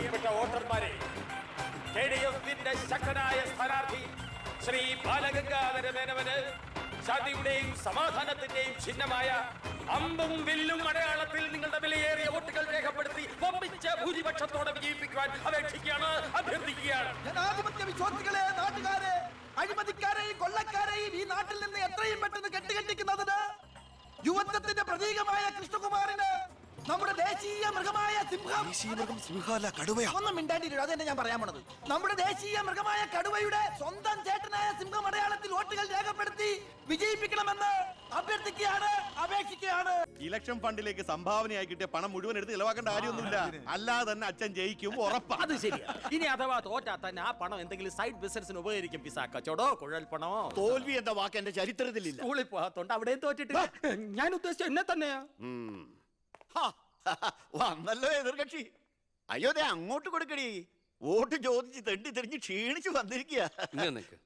പ്രിയപ്പെട്ട വോട്ടർമാരെ, KDFന്റെ ശക്തനായ സ്ഥാനാർത്ഥി ശ്രീ ബാലഗംഗാധര മേനോന് ശാന്തിയുടെയും സമാധാനത്തിന്റെയും ചിഹ്നമായ അമ്പും വില്ലും അടയാളത്തിൽ നിങ്ങളുടെ വിലയേറിയ വോട്ടുകൾ രേഖപ്പെടുത്തി വമ്പിച്ച ഭൂരിപക്ഷത്തോടെ വിജയിപ്പിക്കുവാൻ അപേക്ഷിക്കുകയാണ്, അഭ്യർത്ഥിക്കുകയാണ്. ജനാധിപത്യ വിശ്വാസികളെ, നാട്ടുകാരെ, അഴിമതിക്കാരെയും കൊള്ളക്കാരെയും ഈ നാട്ടിൽ നിന്ന് എത്രയും പെട്ടെന്ന് കെട്ടുകെട്ടിക്കുന്നതിന് യുവത്വത്തിന്റെ പ്രതീകമായ കൃഷ്ണകുമാറിന് നമ്മുടെ ദേശീയ മൃഗമായ ഒന്നും മിണ്ടാണ്ടിരിക്കും. അത് തന്നെ ഞാൻ പറയാൻ പോണത്. നമ്മുടെ ദേശീയ മൃഗമായ കടുവയുടെ സ്വന്തം ചേട്ടനായ സിംഹം അടയാളത്തിൽ വോട്ടുകൾ രേഖപ്പെടുത്തി വിജയിപ്പിക്കണമെന്ന് അഭ്യർത്ഥിക്കുകയാണ്, അപേക്ഷിക്കുകയാണ്. ഇലക്ഷൻ ഫണ്ടിലേക്ക് സംഭാവനയായി കിട്ടിയ പണം മുഴുവൻ എടുത്ത് ഇളവാക്കേണ്ട കാര്യമൊന്നുമില്ല. അല്ലാതെ തന്നെ അച്ഛൻ ജയിക്കും, ഉറപ്പാണ്. അത് ശരിയാ. ഇനി അഥവാ തോറ്റാ തന്നെ ആ പണം എന്തെങ്കിലും സൈഡ് ബിസിനസിന് ഉപകരിക്കും. പിസ കച്ചവടോ കുഴൽപ്പണമോ. തോൽവി എന്ന വാക്ക് എന്റെ ചരിത്രത്തിലില്ല. സ്കൂളിൽ പോകാത്തോണ്ട് അവിടെയും തോറ്റിട്ടില്ല. ഞാൻ ഉദ്ദേശിച്ച എന്നെ തന്നെയാ. വന്നല്ലോ എതിർകക്ഷി. അയ്യോ ദേ അങ്ങോട്ട് കൊടുക്കടി. വോട്ട് ചോദിച്ച് തെണ്ടി തെരിഞ്ഞ് ക്ഷീണിച്ച് വന്നിരിക്കുക.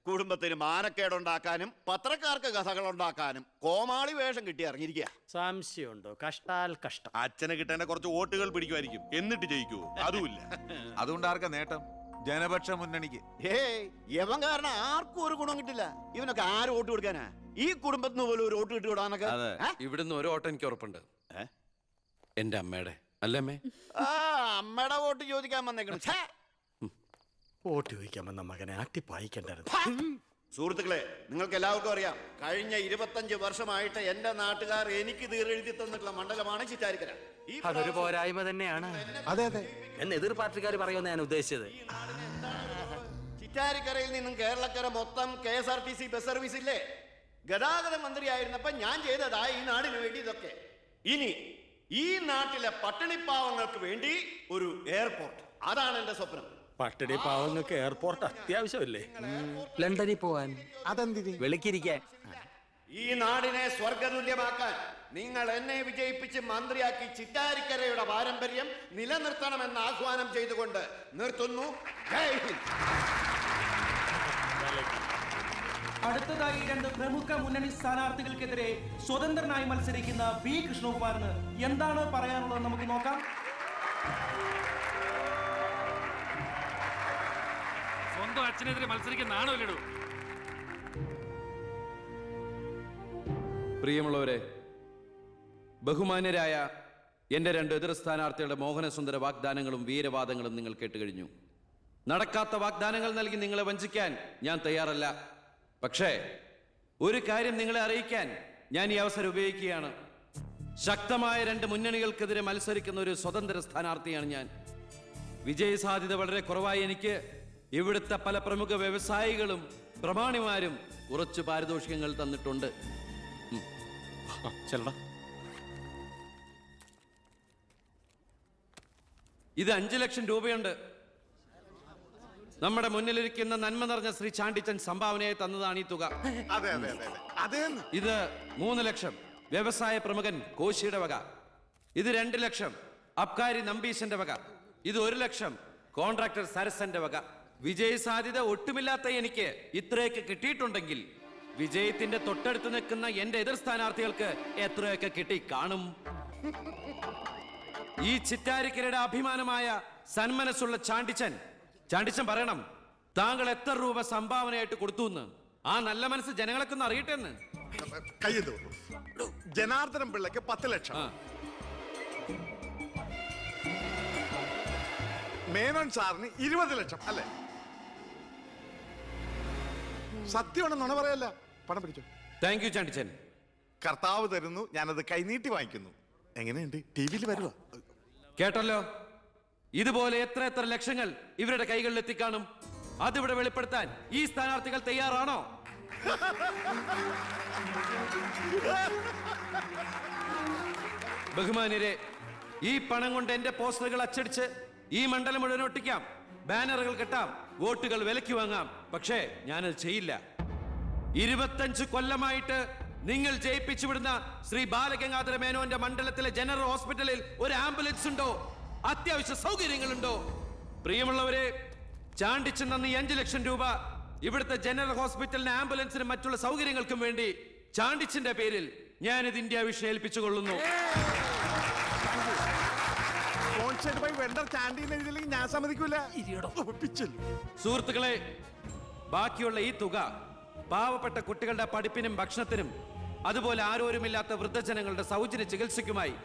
കുടുംബത്തിന് മാനക്കേടുണ്ടാക്കാനും പത്രക്കാർക്ക് കഥകൾ ഉണ്ടാക്കാനും കോമാളി വേഷം കിട്ടി ഇറങ്ങിയിരിക്കുക. സംശയമുണ്ടോ? കഷ്ടാൽ കഷ്ടം. അച്ഛനെ കിട്ടേണ്ട കുറച്ച് വോട്ടുകൾ പിടിക്കുമായിരിക്കും, എന്നിട്ട് ജയിക്കൂ. അതുമില്ല. അതുകൊണ്ട് ആർക്കാ നേട്ടം? ജനപക്ഷ മുന്നണിക്ക്. യവൻ കാരണം ആർക്കും ഒരു ഗുണം കിട്ടില്ല. ഇവനൊക്കെ ആര് വോട്ട് കൊടുക്കാനാ? ഈ കുടുംബത്തിന് പോലും ഒരു വോട്ട് കിട്ടിവിടാനൊക്കെ. ഇവിടുന്ന് ഒരു വോട്ട് എനിക്ക് ഉറപ്പുണ്ട്. എന്റെ അമ്മയുടെ അല്ലമ്മേ. അമ്മയുടെ വോട്ട് ചോദിക്കാൻ വന്നേക്കണം. വോട്ട് ചോദിക്കാൻ വന്ന മകനെ ആട്ടിപ്പായിക്കണ്ടായിരുന്നു. സുഹൃത്തുക്കളെ, നിങ്ങൾക്ക് എല്ലാവർക്കും അറിയാം, കഴിഞ്ഞ 25 വർഷമായിട്ട് എന്റെ നാട്ടുകാർ എനിക്ക് തീരെഴുതി തന്നിട്ടുള്ള മണ്ഡലമാണ് ചിറ്റാരിക്കര. അതൊരു പോരായ്മ തന്നെയാണ്. അതെ അതെ, എന്ന് എതിർ പാർട്ടിക്കാർ പറയുമെന്ന് ഞാൻ ഉദ്ദേശിച്ചത്. ചിറ്റാരിക്കരയിൽ നിന്നും കേരളക്കര മൊത്തം KSRTC ബസ് സർവീസ് ഇല്ലേ? ഗതാഗത മന്ത്രിയായിരുന്നപ്പോ ഞാൻ ചെയ്തതാ ഈ നാടിന് വേണ്ടി ഇതൊക്കെ. ഇനി ഈ നാട്ടിലെ പട്ടിണിപ്പാവങ്ങൾക്ക് വേണ്ടി ഒരു എയർപോർട്ട്, അതാണ് എന്റെ സ്വപ്നം. പട്ടിണി പാവങ്ങൾക്ക് എയർപോർട്ട് അത്യാവശ്യമല്ലേ? ലണ്ടനിൽ പോവാൻ, അതെന്തിന്? വെളുക്കിരിക്കാൻ. ഈ നാടിനെ സ്വർഗതുല്യമാക്കാൻ നിങ്ങൾ എന്നെ വിജയിപ്പിച്ച് മന്ത്രിയാക്കി ചിറ്റാരിക്കരയുടെ പാരമ്പര്യം നിലനിർത്തണമെന്ന് ആഹ്വാനം ചെയ്തുകൊണ്ട് നിർത്തുന്നു. ജയ് ഹിന്ദ്. അടുത്തതായി 2 പ്രമുഖ മുന്നണി സ്ഥാനാർത്ഥികൾക്കെതിരെ സ്വതന്ത്രനായി മത്സരിക്കുന്ന ബി കൃഷ്ണകുമാറിന് എന്താണ് പറയാനുള്ളത് നമുക്ക് നോക്കാം. സ്വന്തം അച്ഛനെതിരെ മത്സരിക്കുന്നതാണോ ഇല്ലടോ? പ്രിയമുള്ളവരെ, ബഹുമാന്യരായ എന്റെ 2 എതിർ സ്ഥാനാർത്ഥികളുടെ മോഹനസുന്ദര വാഗ്ദാനങ്ങളും വീരവാദങ്ങളും നിങ്ങൾ കേട്ടുകഴിഞ്ഞു. നടക്കാത്ത വാഗ്ദാനങ്ങൾ നൽകി നിങ്ങളെ വഞ്ചിക്കാൻ ഞാൻ തയ്യാറല്ല. പക്ഷേ ഒരു കാര്യം നിങ്ങളെ അറിയിക്കാൻ ഞാൻ ഈ അവസരം ഉപയോഗിക്കുകയാണ്. ശക്തമായ 2 മുന്നണികൾക്കെതിരെ മത്സരിക്കുന്ന ഒരു സ്വതന്ത്ര സ്ഥാനാർത്ഥിയാണ് ഞാൻ. വിജയസാധ്യത വളരെ കുറവായി എനിക്ക് ഇവിടുത്തെ പല പ്രമുഖ വ്യവസായികളും പ്രമാണിമാരും കുറച്ച് പാരിതോഷികങ്ങൾ തന്നിട്ടുണ്ട്. ഇത് 5 ലക്ഷം രൂപയുണ്ട്. നമ്മുടെ മുന്നിലിരിക്കുന്ന നന്മ നിറഞ്ഞ ശ്രീ ചാണ്ടിച്ചൻ സംഭാവനയായി തന്നതാണ് ഈ തുക. ഇത് 3 ലക്ഷം വ്യവസായ പ്രമുഖൻ കോശിയുടെ വക. ഇത് 2 ലക്ഷം അബ്കാരി നമ്പീശന്റെ വക. ഇത് 1 ലക്ഷം കോൺട്രാക്ടർ സരസന്റെ വക. വിജയ സാധ്യത ഒട്ടുമില്ലാത്ത എനിക്ക് ഇത്രയൊക്കെ കിട്ടിയിട്ടുണ്ടെങ്കിൽ വിജയത്തിന്റെ തൊട്ടടുത്ത് നിൽക്കുന്ന എന്റെ എതിർ സ്ഥാനാർത്ഥികൾക്ക് എത്രയൊക്കെ കിട്ടി കാണും. ഈ ചിറ്റാരിക്കരയുടെ അഭിമാനമായ സന്മനസ്സുള്ള ചാണ്ടിച്ചൻ പറയണം, താങ്കൾ എത്ര രൂപ സംഭാവനയായിട്ട് കൊടുത്തു എന്ന്. ആ നല്ല മനസ്സ് ജനങ്ങളൊക്കെ ഒന്ന് അറിയട്ടെ എന്ന്. ജനാർദ്ദനം പിള്ളയ്ക്ക് 10 ലക്ഷം, മേനോൻ സാറിന് 20 ലക്ഷം അല്ലേ? സത്യമാണ്, നുണ പറയല്ല. പണം പിടിച്ചു. താങ്ക് യു ചാണ്ടിച്ചൻ. കർത്താവ് തരുന്നു, ഞാനത് കൈനീട്ടി വാങ്ങിക്കുന്നു. എങ്ങനെയുണ്ട്? ടിവിയിൽ വരുക. കേട്ടല്ലോ, ഇതുപോലെ എത്ര ലക്ഷങ്ങൾ ഇവരുടെ കൈകളിൽ എത്തിക്കാണും. അതിവിടെ വെളിപ്പെടുത്താൻ ഈ സ്ഥാനാർത്ഥികൾ തയ്യാറാണോ? ബഹുമാന്യരെ, ഈ പണം കൊണ്ട് എന്റെ പോസ്റ്ററുകൾ അച്ചടിച്ച് ഈ മണ്ഡലം മുഴുവൻ ഒട്ടിക്കാം, ബാനറുകൾ കെട്ടാം, വോട്ടുകൾ വിലയ്ക്ക് വാങ്ങാം. പക്ഷേ ഞാനത് ചെയ്യില്ല. 25 കൊല്ലമായിട്ട് നിങ്ങൾ ജയിപ്പിച്ചു വിടുന്ന ശ്രീ ബാലഗംഗാധര മേനോന്റെ മണ്ഡലത്തിലെ ജനറൽ ഹോസ്പിറ്റലിൽ ഒരു ആംബുലൻസ് ഉണ്ടോ? അത്യാവശ്യ സൗകര്യങ്ങളുണ്ടോ? പ്രിയമുള്ളവരെ, ചാണ്ടിച്ചൻ നന്ദി 5 ലക്ഷം രൂപ ഇവിടുത്തെ ജനറൽ ഹോസ്പിറ്റലിന് ആംബുലൻസിനും മറ്റുള്ള സൗകര്യങ്ങൾക്കും വേണ്ടി ചാണ്ടിച്ചന്റെ പേരിൽ ഞാനിത് ഇന്ത്യ വിഷയം ഏൽപ്പിച്ചുകൊള്ളുന്നു. ഫോൺ സ്പോൺസേഡ് ബൈ വെണ്ടർ ചാൻഡീൻ എഴുതിയില്ലെങ്കിൽ ഞാൻ സമ്മതിക്കൂല. സുഹൃത്തുക്കളെ, ബാക്കിയുള്ള ഈ തുക പാവപ്പെട്ട കുട്ടികളുടെ പഠിപ്പിനും ഭക്ഷണത്തിനും അതുപോലെ ആരോരുമില്ലാത്ത വൃദ്ധജനങ്ങളുടെ സൗജന്യ ചികിത്സയ്ക്കുമായി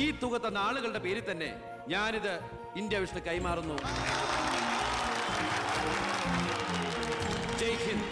ഈ തുക തന്ന ആളുകളുടെ പേരിൽ തന്നെ ഞാനിത് ഇന്ത്യ വിഷന് കൈമാറുന്നു. ജയ് ഹിന്ദ്.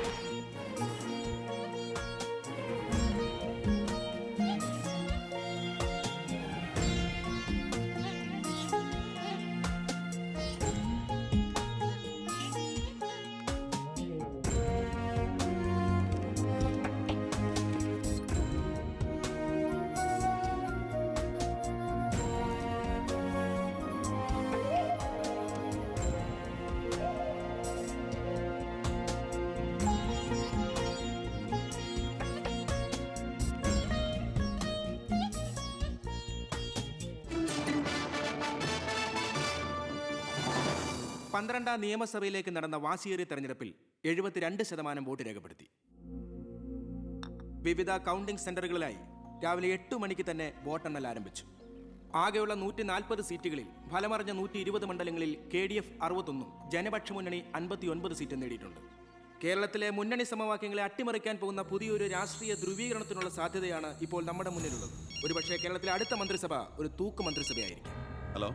പന്ത്രണ്ടാം നിയമസഭയിലേക്ക് നടന്ന വാശിയേറിയ തെരഞ്ഞെടുപ്പിൽ 72% വോട്ട് രേഖപ്പെടുത്തി. വിവിധ കൗണ്ടിംഗ് സെന്ററുകളിലായി രാവിലെ 8 മണിക്ക് തന്നെ വോട്ടെണ്ണൽ ആരംഭിച്ചു. ആകെയുള്ള 140 സീറ്റുകളിൽ ഫലമറിഞ്ഞ 120 മണ്ഡലങ്ങളിൽ KDF 61, ജനപക്ഷ മുന്നണി 59 സീറ്റ് നേടിയിട്ടുണ്ട്. കേരളത്തിലെ മുന്നണി സമവാക്യങ്ങളെ അട്ടിമറിക്കാൻ പോകുന്ന പുതിയൊരു രാഷ്ട്രീയ ധ്രുവീകരണത്തിനുള്ള സാധ്യതയാണ് ഇപ്പോൾ നമ്മുടെ മുന്നിലുള്ളത്. ഒരുപക്ഷെ കേരളത്തിലെ അടുത്ത മന്ത്രിസഭ ഒരു തൂക്ക് മന്ത്രിസഭയായിരിക്കും. ഹലോ,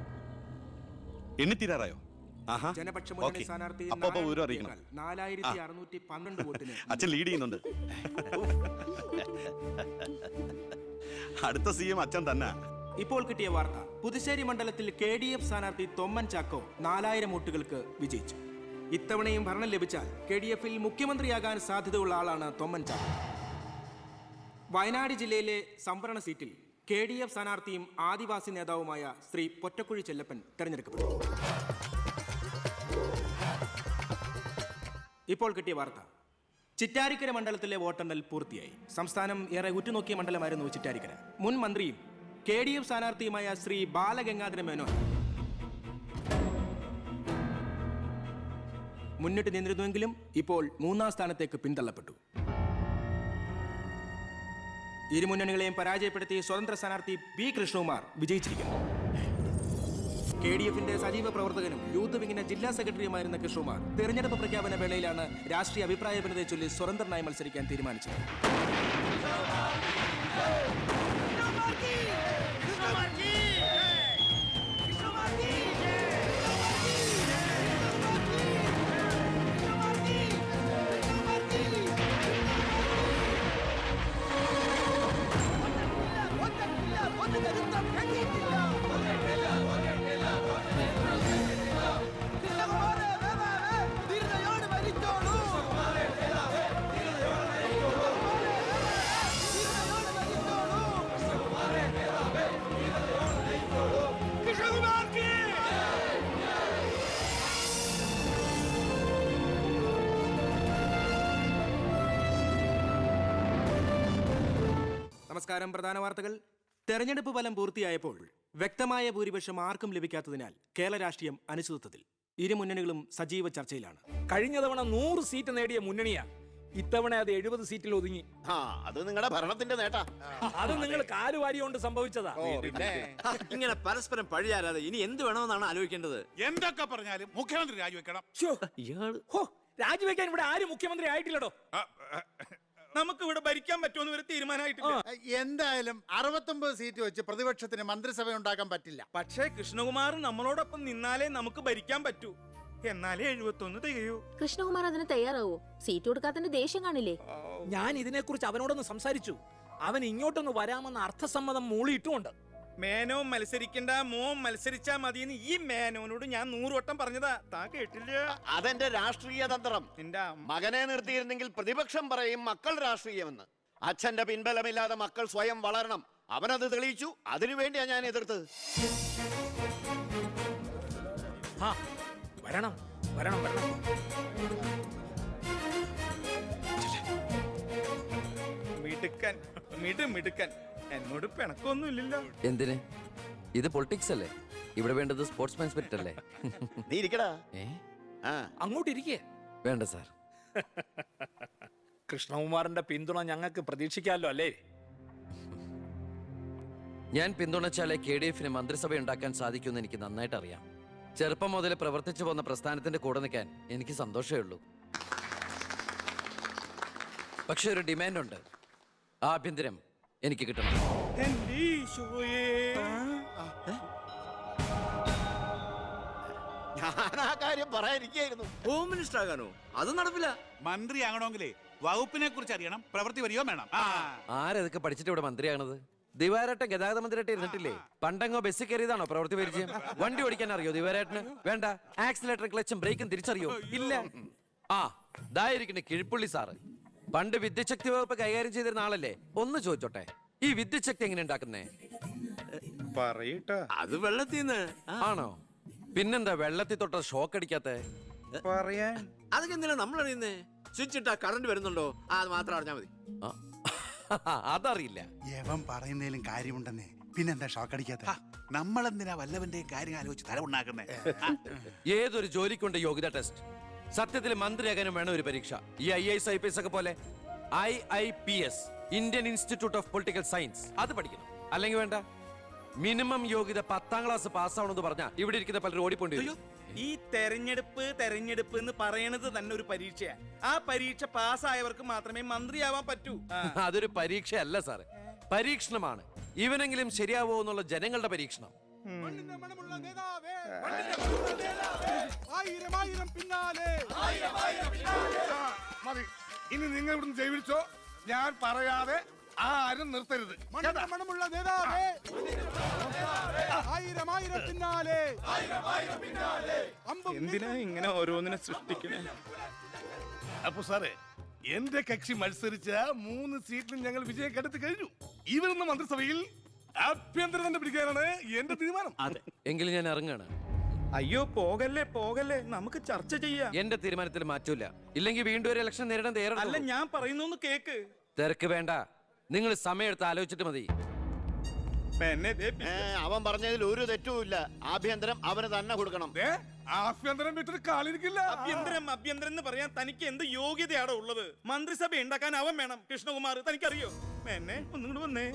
എണ്ണിത്തീരാറായോ? ജനപക്ഷ മുന്നണി സ്ഥാനാർത്ഥി 4612 വോട്ടിന് അച്ഛൻ ലീഡ് ചെയ്യുന്നുണ്ട്. അടുത്ത CM അച്ഛൻ തന്നെ. ഇപ്പോൾ കിട്ടിയ വാർത്ത, പുതുശ്ശേരി മണ്ഡലത്തിൽ KDF സ്ഥാനാർത്ഥി തൊമ്മൻ ചാക്കോ 4000 വോട്ടുകൾക്ക് വിജയിച്ചു. ഇത്തവണയും ഭരണം ലഭിച്ചാൽ KDF-ൽ മുഖ്യമന്ത്രിയാകാൻ സാധ്യതയുള്ള ആളാണ് തൊമ്മൻ ചാക്കോ. വയനാട് ജില്ലയിലെ സംവരണ സീറ്റിൽ KDF സ്ഥാനാർത്ഥിയും ആദിവാസി നേതാവുമായ ശ്രീ പൊറ്റക്കുഴി ചെല്ലപ്പൻ തെരഞ്ഞെടുക്കപ്പെട്ടു. ഇപ്പോൾ കിട്ടിയ വാർത്ത, ചിറ്റാരിക്കര മണ്ഡലത്തിലെ വോട്ടെണ്ണൽ പൂർത്തിയായി. സംസ്ഥാനം ഏറെ ഉറ്റുനോക്കിയ മണ്ഡലമായിരുന്നു ചിറ്റാരിക്കര. മുൻ മന്ത്രിയും KDF സ്ഥാനാർത്ഥിയുമായ ശ്രീ ബാലഗംഗാധര മേനോൻ മുന്നിട്ട് നിന്നിരുന്നുവെങ്കിലും ഇപ്പോൾ 3ാം സ്ഥാനത്തേക്ക് പിന്തള്ളപ്പെട്ടു. ഇരു മുന്നണികളെയും പരാജയപ്പെടുത്തി സ്വതന്ത്ര സ്ഥാനാർത്ഥി P. കൃഷ്ണകുമാർ വിജയിച്ചിരിക്കുന്നു. KDF-ന്റെ സജീവ പ്രവർത്തകനും യൂത്ത് വിങ്ങിന്റെ ജില്ലാ സെക്രട്ടറിയുമായിരുന്ന കൃഷ്ണകുമാർ തെരഞ്ഞെടുപ്പ് പ്രഖ്യാപന വേളയിലാണ് രാഷ്ട്രീയ അഭിപ്രായ ഭിന്നതയെ ചൊല്ലി സ്വതന്ത്രനായി മത്സരിക്കാൻ തീരുമാനിച്ചത്. നമസ്കാരം. പ്രധാന വാർത്തകൾ. തെരഞ്ഞെടുപ്പ് ഫലം പൂർത്തിയായപ്പോൾ വ്യക്തമായ ഭൂരിപക്ഷം ആർക്കും ലഭിക്കാത്തതിനാൽ കേരള രാഷ്ട്രീയം അനിശ്ചിതത്വത്തിൽ. ഇരു മുന്നണികളും സജീവ ചർച്ചയിലാണ്. കഴിഞ്ഞ തവണ 100 സീറ്റ് നേടിയ മുന്നണിയാ, ഇത്തവണ അത് 70 സീറ്റിൽ ഒതുങ്ങി. അത് നിങ്ങളുടെ ഭരണത്തിന്റെ നേട്ടാ. അത് നിങ്ങൾ കാലുവാരി കൊണ്ട് സംഭവിച്ചതാ. ഇങ്ങനെ പരസ്പരം പഴിയാരാതെ ഇനി എന്ത് വേണമെന്നാണ് ആലോചിക്കേണ്ടത്. എന്തൊക്കെ പറഞ്ഞാലും മുഖ്യമന്ത്രി രാജിവെക്കണം. രാജിവെക്കാൻ ഇവിടെ ആരും മുഖ്യമന്ത്രി ആയിട്ടില്ലടോ. നമുക്ക് ഇവിടെ ഭരിക്കാൻ പറ്റുമെന്ന് ഒരു തീരുമാനമായിട്ടില്ല. എന്തായാലും 69 സീറ്റ് വെച്ച് പ്രതിപക്ഷത്തിന് മന്ത്രിസഭ ഉണ്ടാക്കാൻ പറ്റില്ല. പക്ഷേ കൃഷ്ണകുമാർ നമ്മളോടൊപ്പം നിന്നാലേ നമുക്ക് ഭരിക്കാൻ പറ്റൂ. എന്നാലേ 71 തികയൂ. കൃഷ്ണകുമാർ അതിന് തയ്യാറാവോ? സീറ്റ് കൊടുക്കാത്തതിന്റെ ദേഷ്യം കാണില്ലേ? ഞാൻ ഇതിനെക്കുറിച്ച് അവനോടൊന്ന് സംസാരിച്ചു. അവൻ ഇങ്ങോട്ടൊന്ന് വരാമെന്ന അർത്ഥസമ്മതം മൂളിയിട്ടുമുണ്ട്. മേനോൻ മത്സരിക്കണ്ട, മോൻ മത്സരിച്ചാ മതിയെന്ന് ഈ മേനോനോട് ഞാൻ 100 വട്ടം പറഞ്ഞതാ. താ കേട്ടില്ല. അതെന്റെ രാഷ്ട്രീയ തന്ത്രം. നിന്റെ മകനെ നിർത്തിയിരുന്നെങ്കിൽ പ്രതിപക്ഷം പറയും മക്കൾ രാഷ്ട്രീയമെന്ന്. അച്ഛന്റെ പിൻബലമില്ലാതെ മക്കൾ സ്വയം വളരണം. അവനത് തെളിയിച്ചു. അതിനുവേണ്ടിയാ ഞാൻ എതിർത്തത്. വരണം വരണം വരണം. മിടുക്കൻ മിടുക്കൻ. എന്നോട് പിണക്കൊന്നുമില്ലല്ലോ. എന്തിന്? ഇത് പൊളിറ്റിക്സ് അല്ലേ? ഇവിടെ വേണ്ടത് സ്പോർട്സ്മാൻ സ്പിരിറ്റ് അല്ലേ? നീ ഇരിക്കടാ. അങ്ങോട്ട് ഇരിക്കേ. വേണ്ട സാർ. കൃഷ്ണകുമാറിന്റെ പിന്തുണ ഞങ്ങൾക്ക് പ്രതീക്ഷിക്കാമല്ലോ അല്ലേ? ഞാൻ പിന്തുണച്ചാലേ KDF മന്ത്രിസഭ ഉണ്ടാക്കാൻ സാധിക്കുമെന്ന് എനിക്ക് നന്നായിട്ട് അറിയാം. ചെറുപ്പം മുതൽ പ്രവർത്തിച്ചു പോന്ന പ്രസ്ഥാനത്തിന്റെ കൂടെ നിൽക്കാൻ എനിക്ക് സന്തോഷമേ ഉള്ളൂ. പക്ഷെ ഒരു ഡിമാൻഡ് ഉണ്ട്. ആഭ്യന്തരം എനിക്ക് കിട്ടണം. ഞാൻ ആ കാര്യം പറയാനിരിക്കായിരുന്നു. Home minister ആകാനോ? അത് നടപ്പില്ല. മന്ത്രി ആകണമെങ്കിലേ വകുപ്പിനെ കുറിച്ച് അറിയണം, പ്രവൃത്തി വരികയോ വേണം. ആരതൊക്കെ പഠിച്ചിട്ട് ഇവിടെ മന്ത്രിയാണത്? ദിവാരേട്ടൻ ഗതാഗത മന്ത്രിയായിട്ട് ഇരുന്നിട്ടില്ലേ? പണ്ടങ്ങോ ബസ്സിൽ കയറിയതാണോ പ്രവൃത്തി പരിചയം? വണ്ടി ഓടിക്കാൻ അറിയോ ദിവാരേട്ടന്? വേണ്ട. ആക്സിലേറ്റർ ക്ലച്ചും ബ്രേക്കും തിരിച്ചറിയോ? ഇല്ല. ആ ഇതായിരിക്കണേ കിഴിപ്പുള്ളി സാറ്. പണ്ട് വിദ്യുച്ഛക്തി വകുപ്പ് കൈകാര്യം ചെയ്തിരുന്ന ആളല്ലേ? ഒന്ന് ചോദിച്ചോട്ടെ, ഈ വിദ്യുച്ഛക്തി എങ്ങനെ ഉണ്ടാക്കുന്നേ? അത് വെള്ളത്തിന്ന് ആണോ? പിന്നെന്താ വെള്ളത്തിൽ തൊട്ട ഷോക്ക് അടിക്കാത്ത? പറയാൻ അതൊക്കെ എന്തിനാ നമ്മൾ അറിയുന്നേ? സ്വിച്ച് ഇട്ടാ കറണ്ട് വരുന്നുണ്ടോ? അത് മാത്രം അറിഞ്ഞാ മതി. അതറിയില്ല. യവൻ പറയുന്നതിലും കാര്യമുണ്ടെന്നേ, പിന്നെന്താ ഷോക്ക് അടിക്കാത്ത? നമ്മളെന്തിനാ വല്ലവന്റെയും കാര്യം ആലോചിച്ച് തല ഉണ്ടാക്കുന്നേ? ഏതൊരു ജോലിക്കുണ്ട് യോഗ്യത ടെസ്റ്റ്. സത്യത്തിൽ മന്ത്രിയാകാനും വേണം ഒരു പരീക്ഷ. ഈ IAS IPS ഒക്കെ പോലെ IIPS, Indian institute of political science, അത് പഠിക്കണം. അല്ലെങ്കിൽ വേണ്ട. മിനിമം യോഗ്യത 10ാം ക്ലാസ് പാസ്സാവണമെന്ന് പറഞ്ഞാ ഇവിടെ ഇരിക്കുന്ന പലരും ഓടിപ്പോണ്ടി വരും. ഈ തെരഞ്ഞെടുപ്പ് എന്ന് പറയണത് തന്നെ ഒരു പരീക്ഷയാ. ആ പരീക്ഷ പാസ്സായവർക്ക് മാത്രമേ മന്ത്രിയാവാൻ പറ്റൂ. അതൊരു പരീക്ഷയല്ല സാറേ, പരീക്ഷണമാണ്. ഇവനെങ്കിലും ശരിയാവോ എന്നുള്ള ജനങ്ങളുടെ പരീക്ഷണം. മതി, ഇനി നിങ്ങൾ ഇവിടുന്ന് ജൈവിച്ചോ. ഞാൻ പറയാതെ ആരും നിർത്തരുത്. മണമുള്ള നേതാവേ, ആയിരം ആയിരം പിന്നാലെ. എന്തിനാ ഇങ്ങനെ ഓരോന്നിനെ സൃഷ്ടിക്കണേ? അപ്പൊ സാറേ, എന്റെ കക്ഷി മത്സരിച്ച 3 സീറ്റിലും ഞങ്ങൾ വിജയം കണ്ടെത്തി കഴിഞ്ഞു. ഇവരുന്ന മന്ത്രിസഭയിൽ ആഭ്യന്തരം തന്നെ പിടിക്കാനാണ് എന്റെ തീരുമാനം. എങ്കിലും ഞാൻ ഇറങ്ങാണ്. അയ്യോ പോകല്ലേ, നമുക്ക് ചർച്ച ചെയ്യാം. എന്റെ തീരുമാനത്തിൽ മാറ്റൂല. ഇല്ലെങ്കിൽ വീണ്ടും ഒരു ഇലക്ഷൻ നേരിടാൻ അല്ല, തയ്യാറല്ല. ഞാൻ പറയുന്നു കേക്ക്. തിരക്ക് വേണ്ട, നിങ്ങൾ സമയമെടുത്ത് ആലോചിച്ചിട്ട് മതി. അവൻ പറഞ്ഞതിൽ ഒരു തെറ്റുമില്ല. ആഭ്യന്തരം അവന് തന്നെ കൊടുക്കണം. ആഭ്യന്തരം വിട്ടിട്ട് കാലിരിക്കില്ല. അഭ്യന്തരം എന്ന് പറയാൻ തനിക്ക് എന്ത് യോഗ്യതയാണോ ഉള്ളത്? മന്ത്രിസഭ ഉണ്ടാക്കാൻ അവൻ വേണം. കൃഷ്ണകുമാർ തനിക്കറിയോ? എന്നെ ഒന്നുകൂടെ വന്നേ.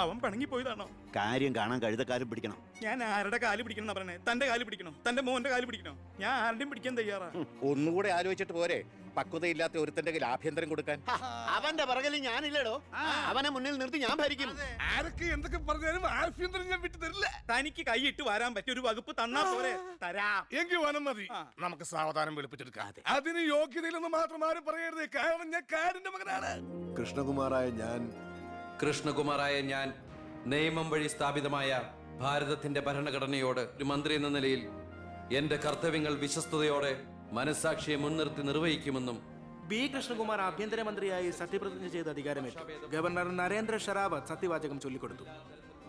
അവൻ പണങ്ങി പോയതാണോ? കാര്യം കാണാൻ കഴുതക്കാരും പിടിക്കണം. ഞാൻ ആരുടെ കാല് പിടിക്കണം പറഞ്ഞേ? തന്റെ കാല് പിടിക്കണോ? തന്റെ മോന്റെ കാല് പിടിക്കണോ? ഞാൻ ആരുടെയും പിടിക്കാൻ തയ്യാറാ. ഒന്നുകൂടെ ആലോചിച്ചിട്ട് പോരെ പക്വതയില്ലാത്ത ഒരുത്തന്റെ കയ്യിൽ ആഭ്യന്തരം കൊടുക്കാൻ. അവന്റെ പിറകിൽ ഞാനില്ലടോ. അവനെ മുന്നിൽ നിർത്തി ഞാൻ ഭരിക്കും. ആരൊക്കെ എന്തൊക്കെ പറഞ്ഞാലും ആഭ്യന്തരം ഞാൻ വിട്ടു തരില്ല. തനിക്ക് കൈയിട്ട് വരാൻ പറ്റിയ ഒരു വകുപ്പ് തന്നാ പോരെ? തരാം. എങ്കിൽ വനം മതി. നമുക്ക് സാവധാനം വെളുപ്പിച്ചെടുക്കാം. അതിന് യോഗ്യതയിലൊന്നും മാത്രം ആരും പറയരുത്. കാരണം ഞാൻ കാടിന്റെ മകനാണ്. കൃഷ്ണകുമാറായ ഞാൻ നിയമം വഴി സ്ഥാപിതമായ ഭാരതത്തിന്റെ ഭരണഘടനയോട് ഒരു മന്ത്രി എന്ന നിലയിൽ എന്റെ കർത്തവ്യങ്ങൾ വിശ്വസ്തയോടെ മനസാക്ഷിയെ മുൻനിർത്തി നിർവഹിക്കുമെന്നും ബി കൃഷ്ണകുമാർ ആഭ്യന്തരമന്ത്രിയായി സത്യപ്രതിജ്ഞ ചെയ്ത് അധികാരമേറ്റു. ഗവർണർ നരേന്ദ്ര ഷെറാവത്ത് സത്യവാചകം ചൊല്ലിക്കൊടുത്തു.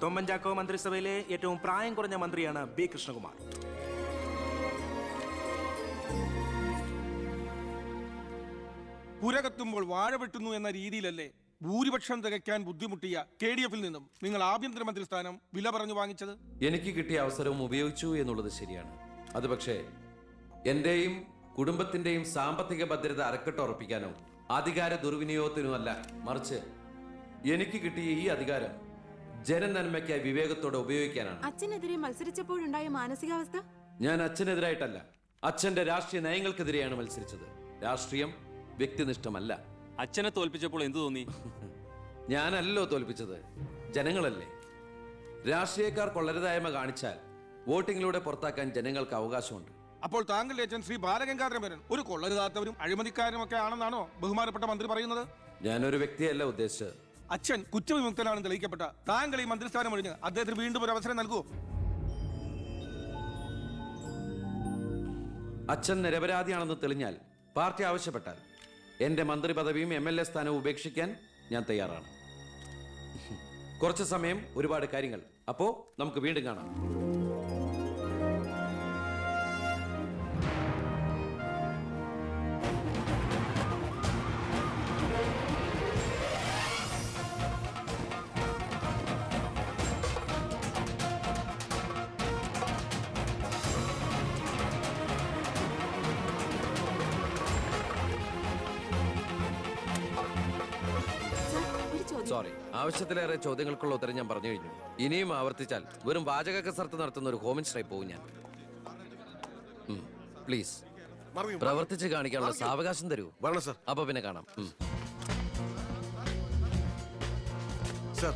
തൊമ്മൻ ചാക്കോ മന്ത്രിസഭയിലെ ഏറ്റവും പ്രായം കുറഞ്ഞ മന്ത്രിയാണ് ബി കൃഷ്ണകുമാർ. പുരകത്തുമ്പോൾ വാഴ വെട്ടുന്നു എന്ന രീതിയിലല്ലേ ഭൂരിപക്ഷം തികയ്ക്കാൻ ബുദ്ധിമുട്ടിയ KDF നിന്നും നിങ്ങൾ ആഭ്യന്തരമന്ത്രി സ്ഥാനം വില പറഞ്ഞു വാങ്ങിച്ചത്? എനിക്ക് കിട്ടിയ അവസരവും ഉപയോഗിച്ചു എന്നുള്ളത് ശരിയാണ്. അത് പക്ഷേ എന്റെയും കുടുംബത്തിന്റെയും സാമ്പത്തിക ഭദ്രത അരക്കെട്ടുറപ്പിക്കാനോ അധികാര ദുർവിനിയോഗത്തിനോ അല്ല, മറിച്ച് എനിക്ക് കിട്ടിയ ഈ അധികാരം ജനനന്മയ്ക്കായി വിവേകത്തോടെ ഉപയോഗിക്കാനാണ്. അച്ഛനെതിരെ മത്സരിച്ചപ്പോഴുണ്ടായ മാനസികാവസ്ഥ? ഞാൻ അച്ഛനെതിരായിട്ടല്ല, അച്ഛന്റെ രാഷ്ട്രീയ നയങ്ങൾക്കെതിരെയാണ് മത്സരിച്ചത്. രാഷ്ട്രീയം വ്യക്തിനിഷ്ഠമല്ല. അച്ഛനെ തോൽപ്പിച്ചപ്പോൾ എന്തു തോന്നി? ഞാനല്ലോ തോൽപ്പിച്ചത്, ജനങ്ങളല്ലേ. രാഷ്ട്രീയക്കാർ കൊള്ളരുതായ്മ കാണിച്ചാൽ വോട്ടിങ്ങിലൂടെ പുറത്താക്കാൻ ജനങ്ങൾക്ക് അവകാശമുണ്ട്. അപ്പോൾ താങ്കളുടെ അച്ഛൻ ശ്രീ ബാലഗംഗാധരൻ ഒരു കൊള്ളരുതാത്തവരും അഴിമതിക്കാരും ഒക്കെ ആണെന്നാണോ ബഹുമാനപ്പെട്ട മന്ത്രി പറയുന്നത്? ഞാനൊരു വ്യക്തിയല്ല ഉദ്ദേശിച്ചത്. അച്ഛൻ കുറ്റവിമുക്തനാണെന്ന് തെളിയിക്കപ്പെട്ട താങ്കൾ ഈ മന്ത്രിസ്ഥാനം ഒഴിഞ്ഞ് അദ്ദേഹത്തിന് വീണ്ടും ഒരു അവസരം നൽകുമോ? അച്ഛൻ നിരപരാധിയാണെന്ന് തെളിഞ്ഞാൽ, പാർട്ടി ആവശ്യപ്പെട്ടാൽ എന്റെ മന്ത്രി പദവിയും MLA സ്ഥാനവും ഉപേക്ഷിക്കാൻ ഞാൻ തയ്യാറാണ്. കുറച്ച് സമയം, ഒരുപാട് കാര്യങ്ങൾ. അപ്പോ നമുക്ക് വീണ്ടും കാണാം. സോറി, ആ ആവശ്യത്തിലേറെ ചോദ്യങ്ങൾക്കുള്ള ഉത്തരം ഞാൻ പറഞ്ഞു കഴിഞ്ഞു. ഇനിയും ആവർത്തിച്ചാൽ വെറും വാചക കസർത്ത് നടത്തുന്ന ഒരു ഹോമിൻസ്ട്രായി പോകും ഞാൻ. പ്ലീസ് പ്രവർത്തിച്ച് കാണിക്കാനുള്ള സാവകാശം തരൂ. അപ്പൊ പിന്നെ കാണാം. സർ,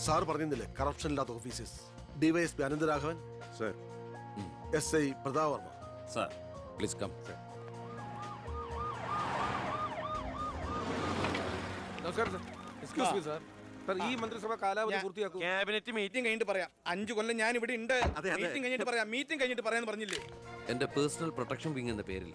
സാർ പറഞ്ഞില്ലേ കറപ്ഷൻ ഇല്ലാത്ത officers. DYSP Anantharaghavan, sir. SI Prathap Varma, sir. Please come. നമസ്കാരം sir. Excuse me sir. Sir, ഈ മന്ത്രിസഭ കാലാവധി പൂർത്തിയാക്കൂ. ക്യാബിനറ്റ് മീറ്റിംഗ് കഴിഞ്ഞിട്ട് പറയാം. 5 കൊല്ലം ഞാൻ ഇവിടെ ഉണ്ട്. മീറ്റിംഗ് കഴിഞ്ഞിട്ട് പറയാം. മീറ്റിംഗ് കഴിഞ്ഞിട്ട് പറയാന്ന് പറഞ്ഞില്ലേ? എന്റെ പേഴ്സണൽ പ്രൊട്ടക്ഷൻ വിങ് എന്ന പേരിൽ